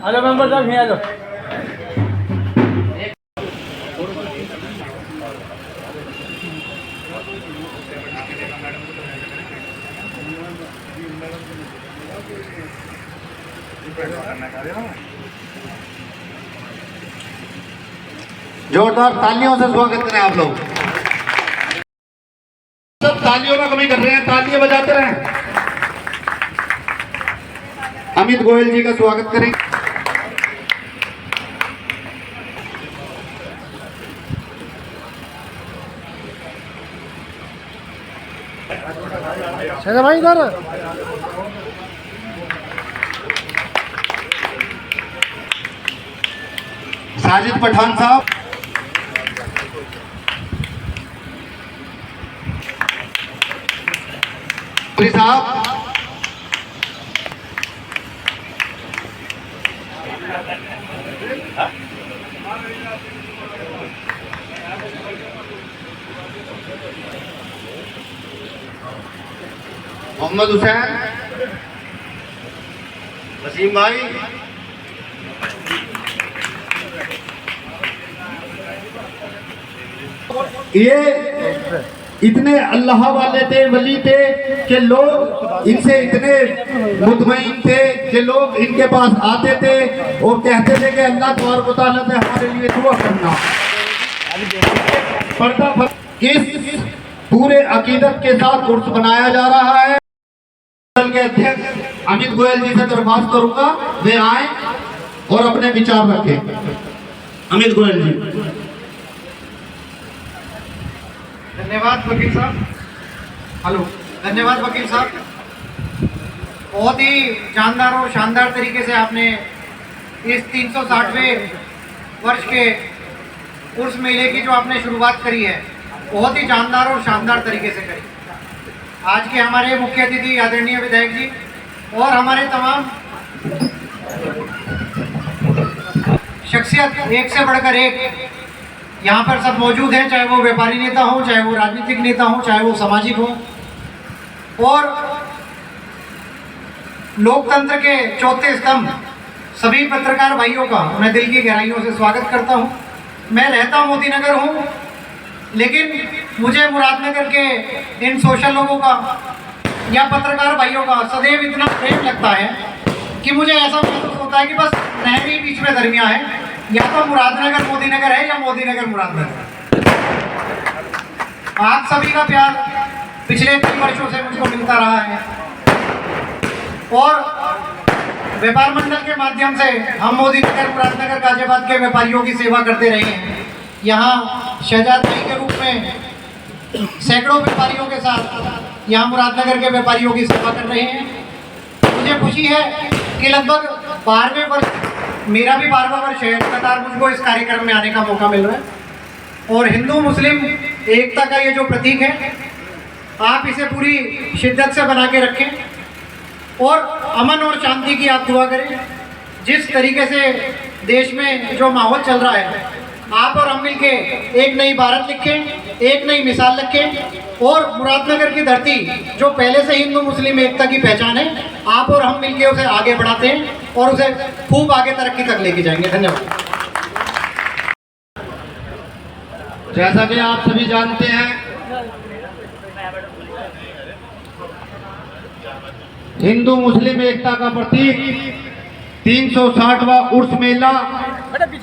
Hello member साहब नहीं आ जाओ। जोरदार तालियों से स्वागत करें आप लोग। सब तालियों में कमी कर रहे हैं, तालियां बजाते रहें। अमित गोयल जी का स्वागत करें। भाई इधर साजिद पठान साहब, साहब, मोहम्मद हुसैन, वसीम भाई, ये इतने अल्लाह वाले थे, वली थे कि लोग इनसे इतने मुतमईन थे कि लोग इनके पास आते थे और कहते थे कि अल्लाह तबारक व तआला से हमारे लिए दुआ करना। पर्दा किस पूरे अकीदत के साथ उर्स बनाया जा रहा है। के अध्यक्ष अमित गोयल जी से दरख्वास्त करूंगा वे आए और अपने विचार रखें। अमित गोयल जी। धन्यवाद वकील साहब। हेलो, धन्यवाद वकील साहब। बहुत ही जानदार और शानदार तरीके से आपने इस 360वें वर्ष के उर्स मेले की जो आपने शुरुआत करी है, बहुत ही जानदार और शानदार तरीके से करी। आज के हमारे मुख्य अतिथि आदरणीय विधायक जी और हमारे तमाम शख्सियत एक से बढ़कर एक यहाँ पर सब मौजूद हैं, चाहे वो व्यापारी नेता हो, चाहे वो राजनीतिक नेता हो, चाहे वो सामाजिक हो, और लोकतंत्र के चौथे स्तंभ सभी पत्रकार भाइयों का मैं दिल की गहराइयों से स्वागत करता हूँ। मैं रहता मोदी नगर हूँ, लेकिन मुझे मुरादनगर के इन सोशल लोगों का या पत्रकार भाइयों का सदैव इतना प्रेम लगता है कि मुझे ऐसा महसूस होता है कि बस नहर बीच में दरमिया है, या तो मुरादनगर मोदी नगर है या मोदी नगर मुरादनगर। आप सभी का प्यार पिछले 3 वर्षों से मुझको मिलता रहा है और व्यापार मंडल के माध्यम से हम मोदी नगर मुरादनगर गाजियाबाद के व्यापारियों की सेवा करते रहे हैं। यहाँ शहजादी के रूप में सैकड़ों व्यापारियों के साथ यहाँ मुरादनगर के व्यापारियों की सेवा कर रहे हैं। मुझे खुशी है कि लगभग 12वें वर्ष, मेरा भी 12वां वर्ष है, लगातार मुझको इस कार्यक्रम में आने का मौका मिल रहा है। और हिंदू मुस्लिम एकता का ये जो प्रतीक है, आप इसे पूरी शिद्दत से बना के रखें और अमन और शांति की आप दुआ करें। जिस तरीके से देश में जो माहौल चल रहा है, आप और हम मिलके एक नई भारत लिखें, एक नई मिसाल रखें और मुरादनगर की धरती जो पहले से हिंदू मुस्लिम एकता की पहचान है, आप और हम मिलके उसे आगे बढ़ाते हैं और उसे खूब आगे तरक्की तक लेके जाएंगे। धन्यवाद। जैसा कि आप सभी जानते हैं, हिंदू मुस्लिम एकता का प्रतीक 360वां उर्स मेला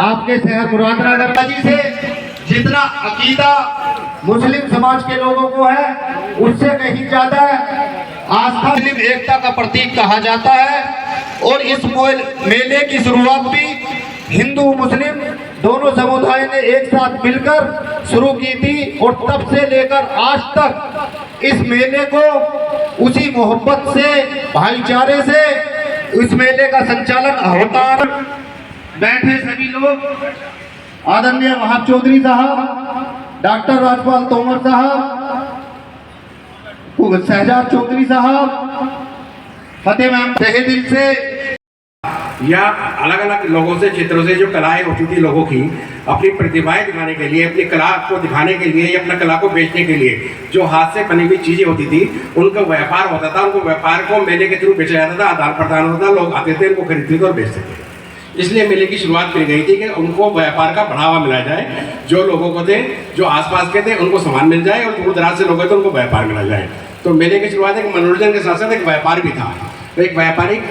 आपके शहर मुरादनगर जी से जितना अकीदा मुस्लिम समाज के लोगों को है, उससे कहीं ज्यादा आस्था मुस्लिम एकता का प्रतीक कहा जाता है। और इस मेले की शुरुआत भी हिंदू मुस्लिम दोनों समुदाय ने एक साथ मिलकर शुरू की थी और तब से लेकर आज तक इस मेले को उसी मोहब्बत से, भाईचारे से इस मेले का संचालन होता है। बैठे सभी लोग, आदरणीय वहाब चौधरी साहब, डॉक्टर राजपाल तोमर साहब, शहजाद चौधरी साहब, फतेह मैम तहे दिल से, या अलग अलग लोगों से, क्षेत्रों से जो कलाएं होती थी लोगों की, अपनी प्रतिभाएं दिखाने के लिए, अपनी कला को दिखाने के लिए या अपना कला को बेचने के लिए जो हाथ से बनी हुई चीज़ें होती थी उनका व्यापार होता था। उनको व्यापार को मेले के थ्रू बेचा जाता था, आदान प्रदान होता था, लोग आते थे, उनको खरीदते थे और बेचते थे। इसलिए मेले की शुरुआत की गई थी कि उनको व्यापार का बढ़ावा मिला जाए, जो लोगों को थे, जो आसपास के थे, उनको सामान मिल जाए, और दूर दराज से लोग थे उनको व्यापार मिला जाए। तो मेले की शुरुआत एक मनोरंजन के साथ साथ एक व्यापार भी था। तो एक व्यापारिक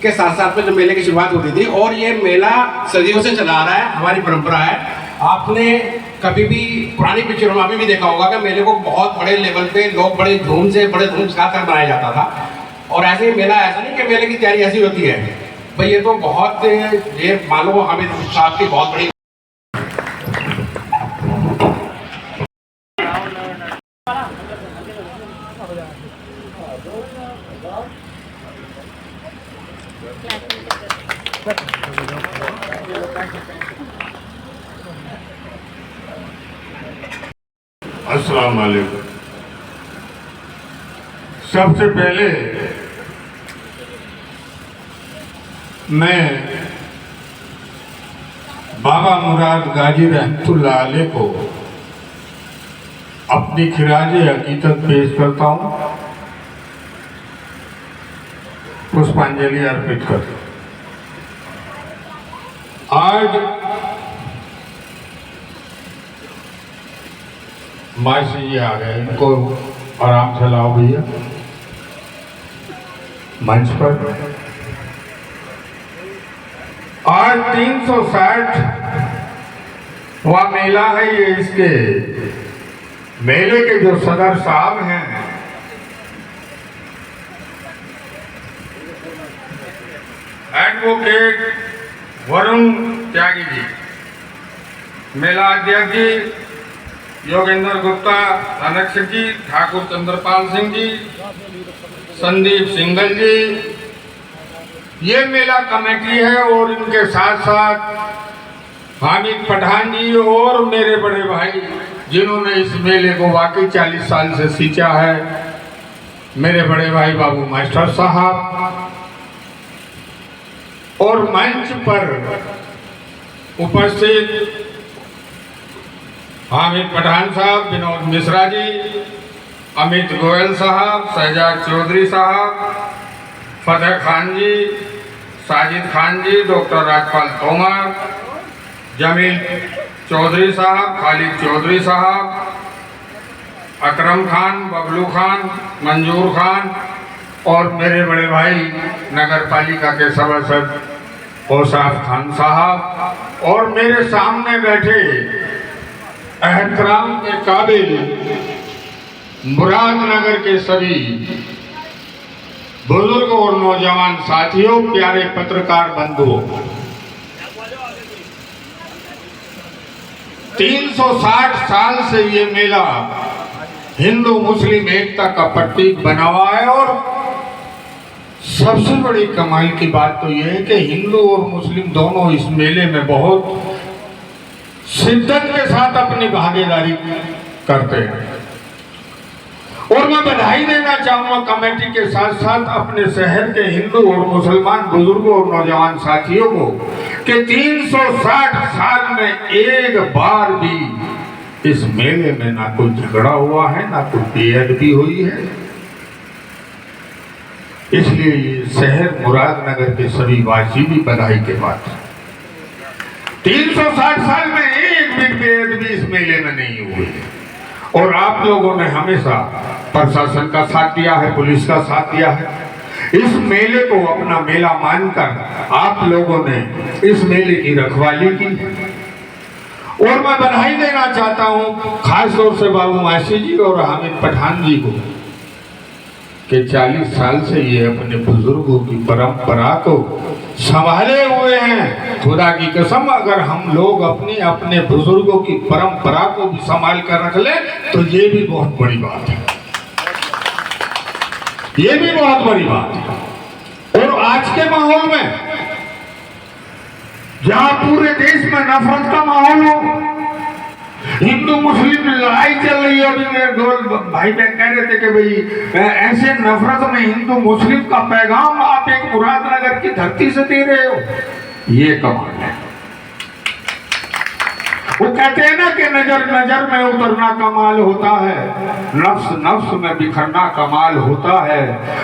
के साथ साथ में जो मेले की शुरुआत होती थी, और ये मेला सदियों से चला आ रहा है, हमारी परंपरा है। आपने कभी भी पुरानी पिक्चरों में अभी भी देखा होगा कि मेले को बहुत बड़े लेवल पे लोग बड़े धूम से, बड़े धूम सिखा कर बनाया जाता था। और ऐसे ही मेला, ऐसा नहीं कि मेले की तैयारी ऐसी होती है भाई, ये तो बहुत, ये मानो हामिद साहब की बहुत बड़ी अस्सलाम वालेकुम। सबसे पहले मैं बाबा मुराद गाजी रहमतुल्लाह अलैह को अपनी खिराज हकीकत पेश करता हूँ, पुष्पांजलि अर्पित करता हूँ। आज मासी जी आ गए, इनको आराम से लाओ भैया मंच पर। आज 360वां मेला है ये। इसके मेले के जो सदर साहब हैं, एडवोकेट वरुण त्यागी जी, मेला अध्यक्ष जी योगेंद्र गुप्ता, धनक्षक जी, ठाकुर चंद्रपाल सिंह जी, संदीप सिंगल जी, ये मेला कमेटी है, और इनके साथ साथ हामिद पठान जी और मेरे बड़े भाई जिन्होंने इस मेले को वाकई 40 साल से सींचा है, मेरे बड़े भाई बाबू मास्टर साहब, और मंच पर उपस्थित हामिद पठान साहब, विनोद मिश्रा जी, अमित गोयल साहब, शहजाद चौधरी साहब, फतेह खान जी, साजिद खान जी, डॉक्टर राजपाल तोमर, जमील चौधरी साहब, खालिद चौधरी साहब, अकरम खान, बबलू खान, मंजूर खान, और मेरे बड़े भाई नगर पालिका के सभासद औसाफ खान साहब, और मेरे सामने बैठे एहतराम के काबिल मुरादनगर के सभी बुजुर्ग और नौजवान साथियों, प्यारे पत्रकार बंधुओं, 360 साल से ये मेला हिंदू मुस्लिम एकता का प्रतीक बना हुआ है। और सबसे बड़ी कमाल की बात तो ये है कि हिंदू और मुस्लिम दोनों इस मेले में बहुत शिद्दत के साथ अपनी भागीदारी करते हैं। और मैं बधाई देना चाहूंगा कमेटी के साथ साथ अपने शहर के हिंदू और मुसलमान बुजुर्गों और नौजवान साथियों को कि 360 साल में एक बार भी इस मेले में ना कोई झगड़ा हुआ है, ना कोई बेअदबी हुई है। इसलिए ये शहर मुरादनगर के सभी वासी भी बधाई के बात है। 360 साल में एक भी बेअदबी इस मेले में नहीं हुई है। और आप लोगों ने हमेशा प्रशासन का साथ दिया है, पुलिस का साथ दिया है। इस मेले को अपना मेला मानकर आप लोगों ने इस मेले की रखवाली की। और मैं बधाई देना चाहता हूं खास तौर से बाबू मासी जी और हामिद पठान जी को कि 40 साल से ये अपने बुजुर्गों की परंपरा को संभाले हुए हैं। खुदा की कसम, अगर हम लोग अपने बुजुर्गों की परंपरा को भी संभाल कर रख ले तो ये भी बहुत बड़ी बात है, ये भी बहुत बड़ी बात है। और आज के माहौल में जहां पूरे देश में नफरत का माहौल हो, हिंदू मुस्लिम लड़ाई चल रही है। अभी मेरे दो भाई बहन कह रहे थे कि भाई ऐसे नफरत में हिंदू मुस्लिम का पैगाम आप एक मुरादनगर की धरती से दे रहे हो, ये कमाल है। वो कहते हैं ना कि नजर नजर में उतरना कमाल होता है, नफ्स नफ्स में बिखरना कमाल होता है,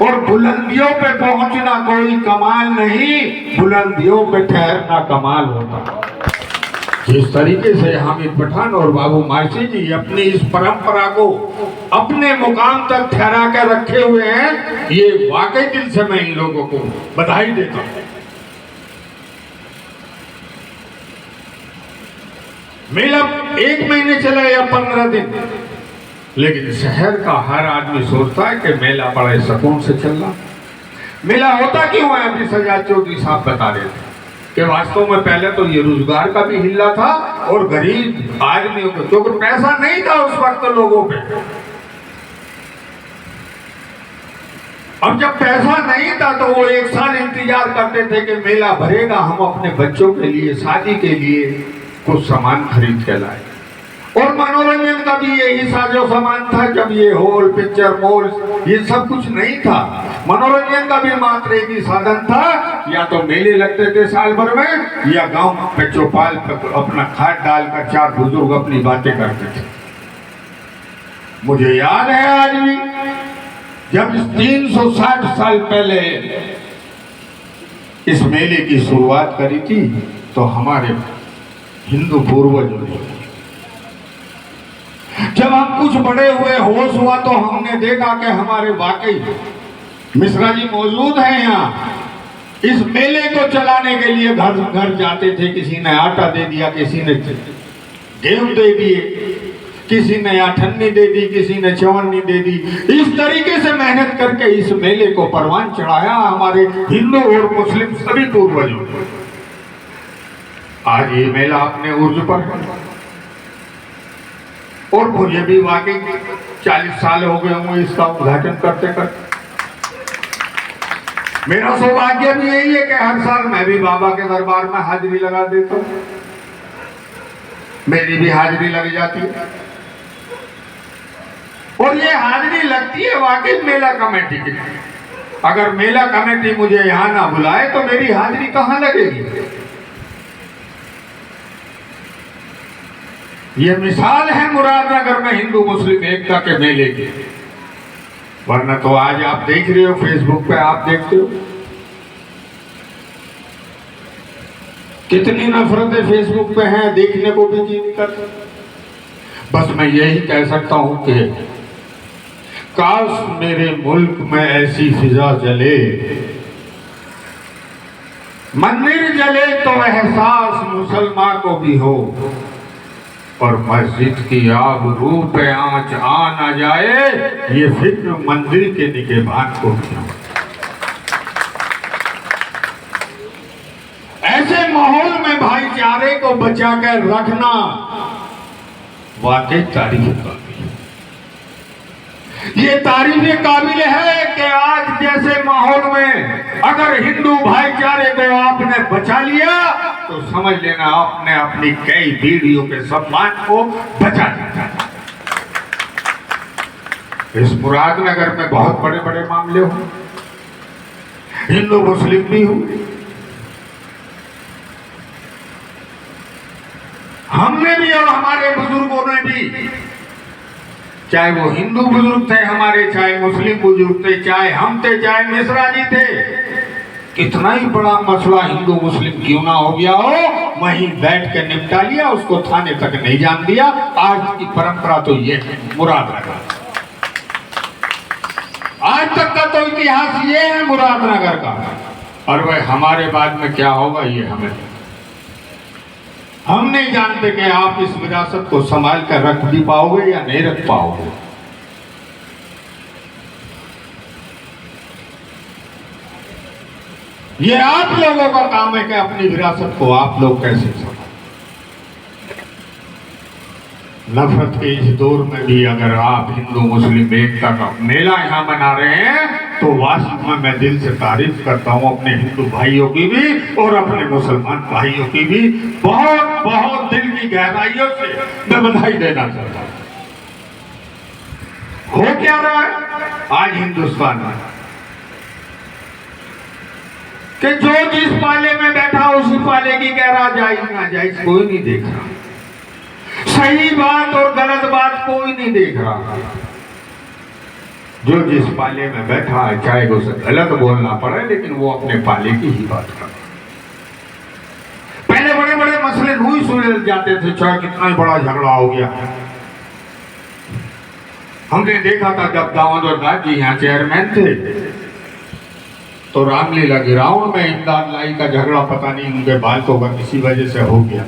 और बुलंदियों पे पहुंचना कोई कमाल नहीं, बुलंदियों पे ठहरना कमाल होता है। जिस तरीके से हामिद पठान और बाबू मार्सी जी अपनी इस परंपरा को अपने मुकाम तक ठहरा कर रखे हुए हैं, ये वाकई दिल से मैं इन लोगों को बधाई देता हूं। मेला 1 महीने चला या 15 दिन, लेकिन शहर का हर आदमी सोचता है कि मेला बड़े सुकून से चल रहा। मेला होता क्यों है? अभी सजाद चौधरी साहब बता रहे थे कि वास्तव में पहले तो ये रोजगार का भी हिल्ला था और गरीब आदमियों को, क्योंकि पैसा नहीं था उस वक्त लोगों पे। अब जब पैसा नहीं था तो वो 1 साल इंतजार करते थे कि मेला भरेगा, हम अपने बच्चों के लिए, शादी के लिए कुछ सामान खरीद के लाए। और मनोरंजन का भी यही साजो सामान था। जब ये हॉल, पिक्चर मॉल, ये सब कुछ नहीं था। मनोरंजन का भी मात्र एक ही साधन था, या तो मेले लगते थे साल भर में, या गांव में चौपाल पर अपना खाट डालकर 4 बुजुर्ग अपनी बातें करते थे। मुझे याद है आज भी, जब 360 साल पहले इस मेले की शुरुआत करी थी, तो हमारे हिंदू पूर्वजों ने, जब हम कुछ बड़े हुए, होश हुआ, तो हमने देखा कि हमारे वाकई मिश्रा जी मौजूद हैं यहाँ। इस मेले को चलाने के लिए घर घर जाते थे, किसी ने आटा दे दिया, किसी ने गेहूं दे दिए, किसी ने अठन्नी दे दी, किसी ने चवन्नी दे दी। इस तरीके से मेहनत करके इस मेले को परवान चढ़ाया हमारे हिंदू और मुस्लिम सभी पूर्वजों ने। आज ये मेला अपने उर्ज पर है, और मुझे भी वाकई 40 साल हो गए होंगे इसका उद्घाटन करते करते। मेरा सौभाग्य भी यही है कि हर साल मैं भी बाबा के दरबार में हाजिरी लगा देता हूं, मेरी भी हाजिरी लग जाती है। और ये हाजिरी लगती है वाकई मेला कमेटी की। अगर मेला कमेटी मुझे यहां ना बुलाए तो मेरी हाजिरी कहां लगेगी? ये मिसाल है मुरादनगर में हिंदू मुस्लिम एकता के मेले की। वरना तो आज आप देख रहे हो, फेसबुक पे आप देखते हो कितनी नफरतें फेसबुक पे हैं, देखने को भी जी नहीं करता। बस मैं यही कह सकता हूं कि काश मेरे मुल्क में ऐसी फिजा जले, मंदिर जले तो एहसास मुसलमान को भी हो, और मस्जिद की आग रूह पे आंच आ न जाए, ये फिक्र मंदिर के निगहबान को भी हो। ऐसे माहौल में भाईचारे को बचा कर रखना वाकई तारीफ काबिल है। ये तारीफ काबिल है कि आज जैसे माहौल में अगर हिंदू भाईचारे को आपने बचा लिया तो समझ लेना आपने अपनी कई पीढ़ियों के सम्मान को बचा लिया। इस मुरादनगर में बहुत बड़े बड़े मामले हुए, हिंदू मुस्लिम भी हुए। हमने भी और हमारे बुजुर्गों ने भी, चाहे वो हिंदू बुजुर्ग थे हमारे, चाहे मुस्लिम बुजुर्ग थे, चाहे हम थे, चाहे मिश्रा जी थे, कितना ही बड़ा मसला हिंदू मुस्लिम क्यों ना हो गया हो, वहीं बैठ के निपटा लिया, उसको थाने तक नहीं जान दिया। आज की परंपरा तो ये है मुरादनगर, आज तक का तो इतिहास ये है मुरादनगर का। और वह हमारे बाद में क्या होगा ये हम नहीं जानते कि आप इस विरासत को संभाल कर रख भी पाओगे या नहीं रख पाओगे। ये आप लोगों का काम है कि अपनी विरासत को आप लोग कैसे संभालें। नफरत के इस दौर में भी अगर आप हिंदू मुस्लिम एकता का मेला यहाँ मना रहे हैं तो वास्तव में मैं दिल से तारीफ करता हूँ अपने हिंदू भाइयों की भी और अपने मुसलमान भाइयों की भी बहुत बहुत दिल की गहराइयों से मैं बधाई देना चाहता हूँ। हो क्या रहा है आज हिंदुस्तान में कि जो जिस पाले में बैठा उसी पाले की कह रहा जायज ना जायज कोई नहीं देख रहा, सही बात और गलत बात कोई नहीं देख रहा। जो जिस पाले में बैठा है चाहे उसे गलत बोलना पड़े लेकिन वो अपने पाले की ही बात करे। पहले बड़े बड़े मसले रूई सुलझ जाते थे, चाहे कितना ही बड़ा झगड़ा हो गया। हमने देखा था जब दामोदर दास जी यहाँ चेयरमैन थे तो रामलीला ग्राउंड में इमदाद लाई का झगड़ा पता नहीं उनके बालकों का किसी वजह से हो गया।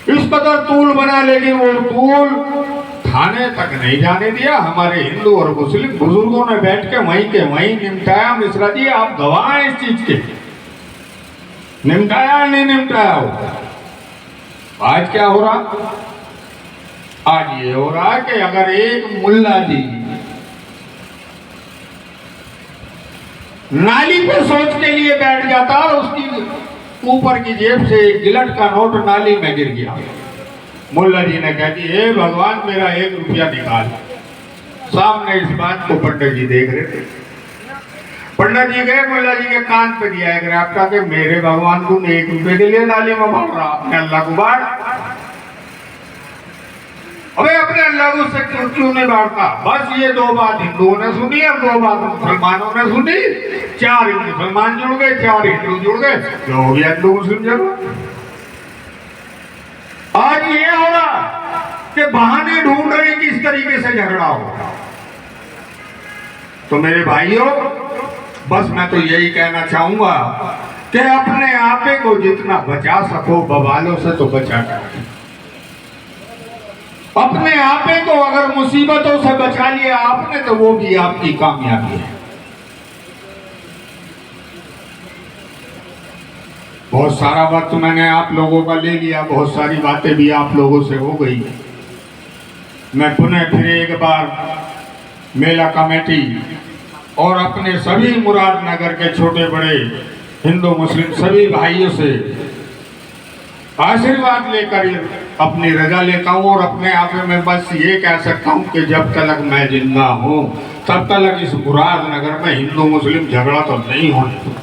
इस कदर तूल बना लेकिन वो तूल थाने तक नहीं जाने दिया। हमारे हिंदू और मुस्लिम बुजुर्गों ने बैठ के वहीं निपटाया। मिश्रा जी आप गवाह हैं इस चीज के, निपटाया नहीं निपटाया हो। आज क्या हो रहा, आज ये हो रहा है कि अगर एक मुल्ला जी नाली पे सोच के लिए बैठ जाता और उसकी ऊपर की जेब से एक गिलट का नोट नाली में गिर गया, मुल्ला जी ने कहा कि हे भगवान मेरा 1 रुपया निकाल। सामने इस बात को पंडित जी देख रहे थे। पंडित जी गए मुल्ला जी के कान पे दिया एक रैपटा के मेरे भगवान को 1 रुपये के लिए नाली में मार रहा, अपने अल्लाह को बांट। अबे अपने अल्लाह को से क्यों नहीं बांटता? बस ये 2 बात हिंदुओं ने सुनी और 2 बात मुसलमानों ने सुनी। 4 मुसलमान जुड़ गए, 4 हिंदू जुड़ गए, जो हो गया हिंदू मुस्लिम जरूर। आज ये हो रहा कि बहाने ढूंढ रहे किस तरीके से झगड़ा हो। तो मेरे भाइयों बस मैं तो यही कहना चाहूंगा कि अपने आपे को जितना बचा सको बवालों से तो बचा कर, अपने आपे को अगर मुसीबतों से बचा लिया आपने तो वो भी आपकी कामयाबी है। बहुत सारा वक्त मैंने आप लोगों का ले लिया, बहुत सारी बातें भी आप लोगों से हो गई। मैं पुनः फिर एक बार मेला कमेटी और अपने सभी मुरादनगर के छोटे बड़े हिंदू मुस्लिम सभी भाइयों से आशीर्वाद लेकर अपनी रजा लेता हूँ और अपने आप में बस ये कह सकता हूँ कि जब तक मैं जिंदा हूँ तब तक इस मुरादनगर में हिंदू मुस्लिम झगड़ा तो नहीं होने।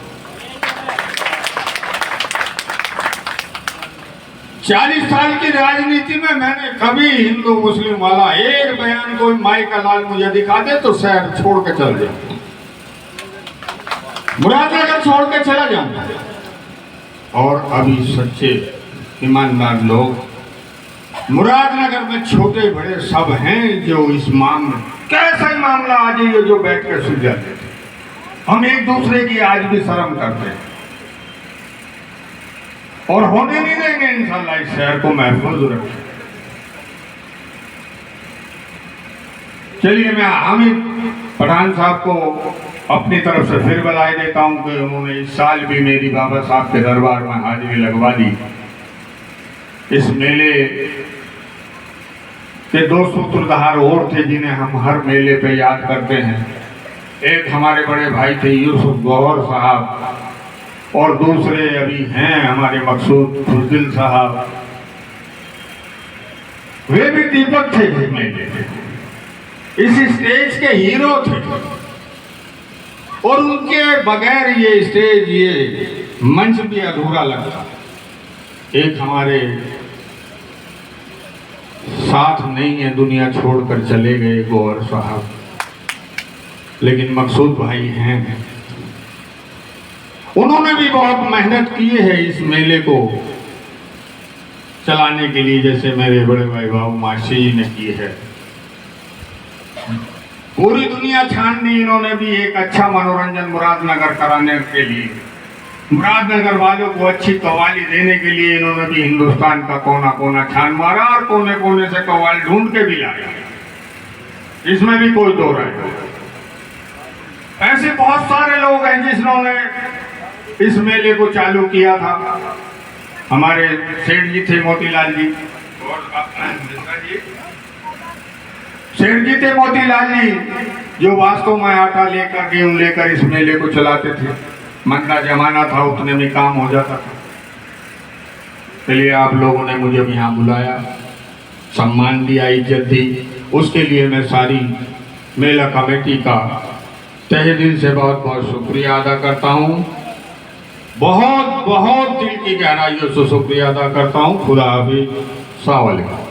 40 साल की राजनीति में मैंने कभी हिंदू मुस्लिम वाला एक बयान कोई माई का लाल मुझे दिखा दे तो शहर छोड़ के चल जाऊं, मुरादनगर छोड़ के चला जाऊंगा। और अभी सच्चे ईमानदार लोग मुरादनगर में छोटे बड़े सब हैं जो इस मामले कैसा ही मामला आ जाइए जो बैठ कर सुलझा देते। हम एक दूसरे की आज भी शर्म करते हैं और होने नहीं देंगे इंशाल्लाह इस शहर को महफूज रखें। चलिए मैं हामिद पठान साहब को अपनी तरफ से फिर बधाई देता हूं कि उन्होंने इस साल भी मेरी बाबा साहब के दरबार में हाजिरी लगवा दी। इस मेले के 2 सूत्रधार और थे जिन्हें हम हर मेले पे याद करते हैं। एक हमारे बड़े भाई थे यूसुफ गौहर साहब और दूसरे अभी हैं हमारे मकसूद खुशदिल साहब। वे भी दीपक थे इस मेले में, इस स्टेज के हीरो थे और उनके बगैर ये स्टेज ये मंच भी अधूरा लगता। एक हमारे साथ नहीं है, दुनिया छोड़कर चले गए गौहर साहब, लेकिन मकसूद भाई हैं। उन्होंने भी बहुत मेहनत की है इस मेले को चलाने के लिए, जैसे मेरे बड़े भाई बाबू माशी जी ने की है। पूरी दुनिया छान दी इन्होंने भी एक अच्छा मनोरंजन मुरादनगर कराने के लिए, मुरादनगर वालों को अच्छी कव्वाली देने के लिए इन्होंने भी हिंदुस्तान का कोना कोना छान मारा और कोने कोने से कव्वाली ढूंढ के भी लाया। इसमें भी कोई दो राय नहीं। ऐसे बहुत सारे लोग हैं जिन्होंने इस मेले को चालू किया था। हमारे सेठ जी थे मोतीलाल जी और सेठ जी थे मोतीलाल जी, जो वास्तव में आटा लेकर गेहूं लेकर इस मेले को चलाते थे। मंदा जमाना था, उतने में काम हो जाता था। इसलिए आप लोगों ने मुझे यहाँ बुलाया, सम्मान दिया, इज्जत दी, उसके लिए मैं सारी मेला कमेटी का तहे दिल से बहुत बहुत शुक्रिया अदा करता हूँ। बहुत बहुत दिल की गहराइयों से शुक्रिया अदा करता हूँ। खुदा हाफिज़, अस्सलाम वालेकुम।